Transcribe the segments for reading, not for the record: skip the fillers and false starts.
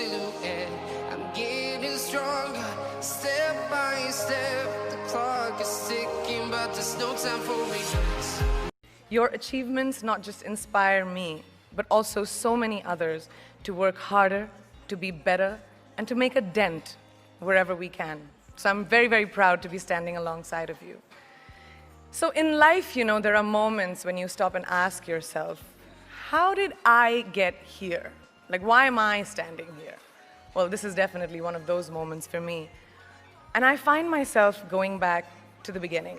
silhouette. I'm getting stronger, step by step. The clock is ticking, but there's no time for regrets. Your achievements not just inspire me, but also so many others to work harder, to be better, and to make a dent wherever we can. So I'm very, very proud to be standing alongside of you. So in life, you know, there are moments when you stop and ask yourself, how did I get here? Like, why am I standing here? Well, this is definitely one of those moments for me. And I find myself going back to the beginning,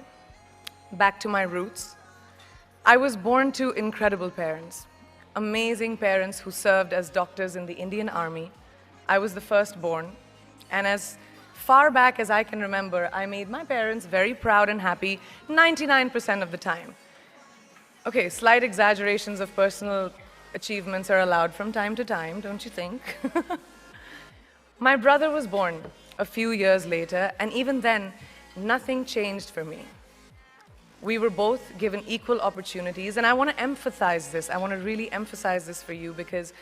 back to my roots. I was born to incredible parents, amazing parents who served as doctors in the Indian Army. I was the firstborn, and as far back as I can remember, I made my parents very proud and happy 99% of the time. Okay, slight exaggerations of personal achievements are allowed from time to time, don't you think? My brother was born a few years later, and even then, nothing changed for me. We were both given equal opportunities, and I want to emphasize this. I want to really emphasize this for you because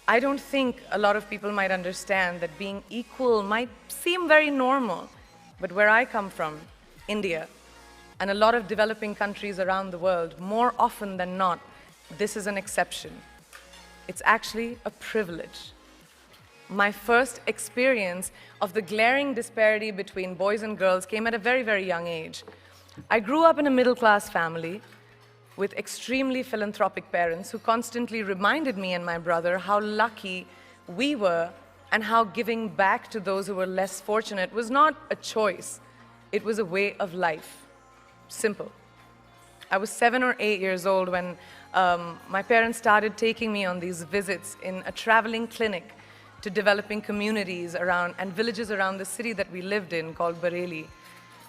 I don't think a lot of people might understand that being equal might seem very normal. But where I come from, India, and a lot of developing countries around the world, more often than not, this is an exception. It's actually a privilege. My first experience of the glaring disparity between boys and girls came at a very, very young age. I grew up in a middle-class family with extremely philanthropic parents who constantly reminded me and my brother how lucky we were and how giving back to those who were less fortunate was not a choice. It was a way of life. Simple. I was 7 or 8 years old when my parents started taking me on these visits in a traveling clinic to developing communities around and villages around the city that we lived in called Bareilly.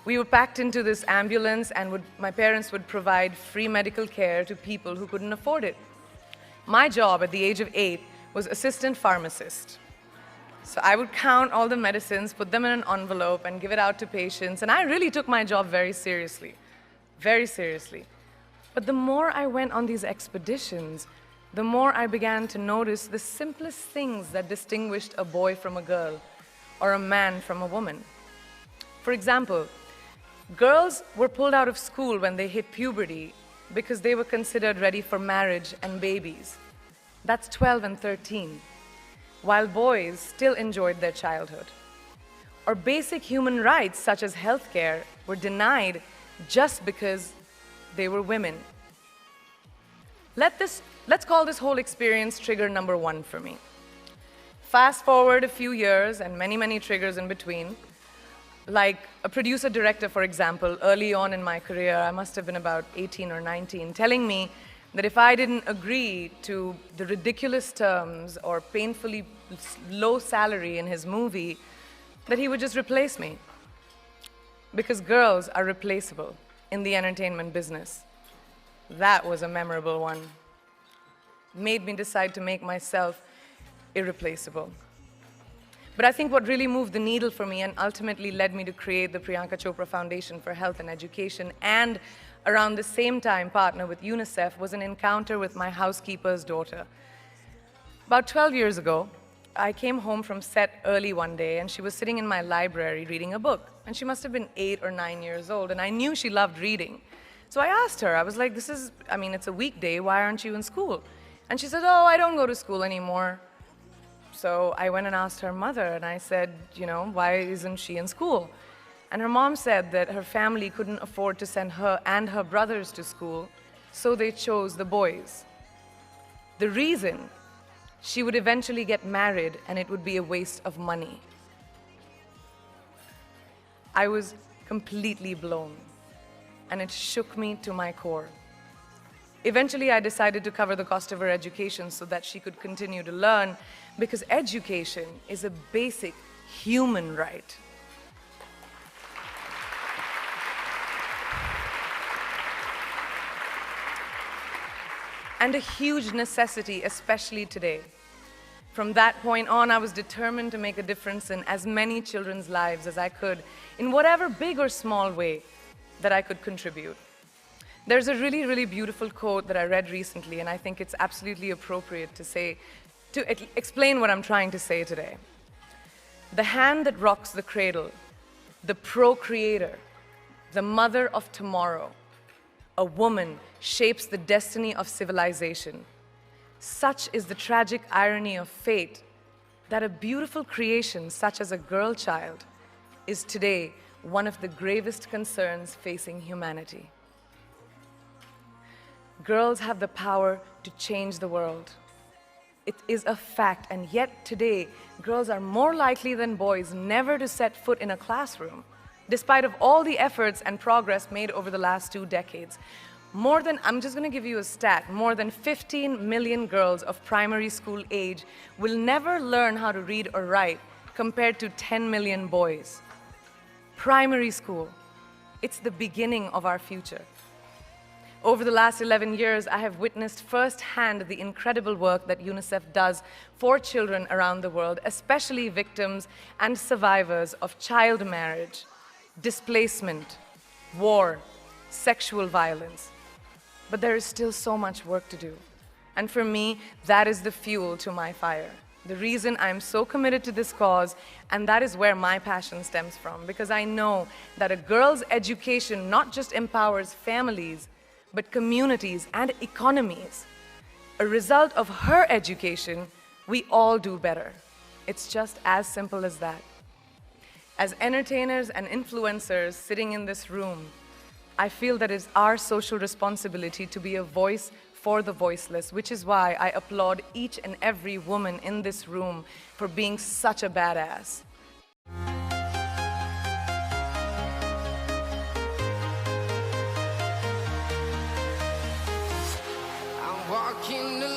We were packed into this ambulance, and my parents would provide free medical care to people who couldn't afford it. My job at the age of 8 was assistant pharmacist. So I would count all the medicines, put them in an envelope, and give it out to patients. And I really took my job very seriously, very seriously. But the more I went on these expeditions, the more I began to notice the simplest things that distinguished a boy from a girl or a man from a woman. For example, girls were pulled out of school when they hit puberty because they were considered ready for marriage and babies. That's 12 and 13, while boys still enjoyed their childhood. Or basic human rights such as healthcare were denied just because they were women. Let's call this whole experience trigger number 1 for me. Fast forward a few years and many, many triggers in between. Like a producer-director, for example, early on in my career, I must have been about 18 or 19, telling me that if I didn't agree to the ridiculous terms or painfully low salary in his movie, that he would just replace me. Because girls are replaceable in the entertainment business. That was a memorable one. Made me decide to make myself irreplaceable. But I think what really moved the needle for me and ultimately led me to create the Priyanka Chopra Foundation for Health and Education, and around the same time partner with UNICEF, was an encounter with my housekeeper's daughter. About 12 years ago, I came home from set early one day, and she was sitting in my library reading a book. And she must have been 8 or 9 years old, and I knew she loved reading. So I asked her, I was like, it's a weekday, why aren't you in school? And she said, oh, I don't go to school anymore. So I went and asked her mother, and I said, why isn't she in school? And her mom said that her family couldn't afford to send her and her brothers to school, so they chose the boys. The reason, she would eventually get married, and it would be a waste of money. I was completely blown, and it shook me to my core. Eventually, I decided to cover the cost of her education so that she could continue to learn, because education is a basic human right. And a huge necessity, especially today. From that point on, I was determined to make a difference in as many children's lives as I could, in whatever big or small way that I could contribute. There's a really, really beautiful quote that I read recently, and I think it's absolutely appropriate to say, to explain what I'm trying to say today. The hand that rocks the cradle, the procreator, the mother of tomorrow, a woman shapes the destiny of civilization. Such is the tragic irony of fate that a beautiful creation such as a girl child is today one of the gravest concerns facing humanity. Girls have the power to change the world. It is a fact, and yet today, girls are more likely than boys never to set foot in a classroom, despite of all the efforts and progress made over the last 2 decades. I'm just going to give you a stat, more than 15 million girls of primary school age will never learn how to read or write, compared to 10 million boys. Primary school, it's the beginning of our future. Over the last 11 years, I have witnessed firsthand the incredible work that UNICEF does for children around the world, especially victims and survivors of child marriage, displacement, war, sexual violence. But there is still so much work to do. And for me, that is the fuel to my fire. The reason I'm so committed to this cause, and that is where my passion stems from, because I know that a girl's education not just empowers families, but communities and economies. A result of her education, we all do better. It's just as simple as that. As entertainers and influencers sitting in this room, I feel that it's our social responsibility to be a voice for the voiceless, which is why I applaud each and every woman in this room for being such a badass. I'm walking alone.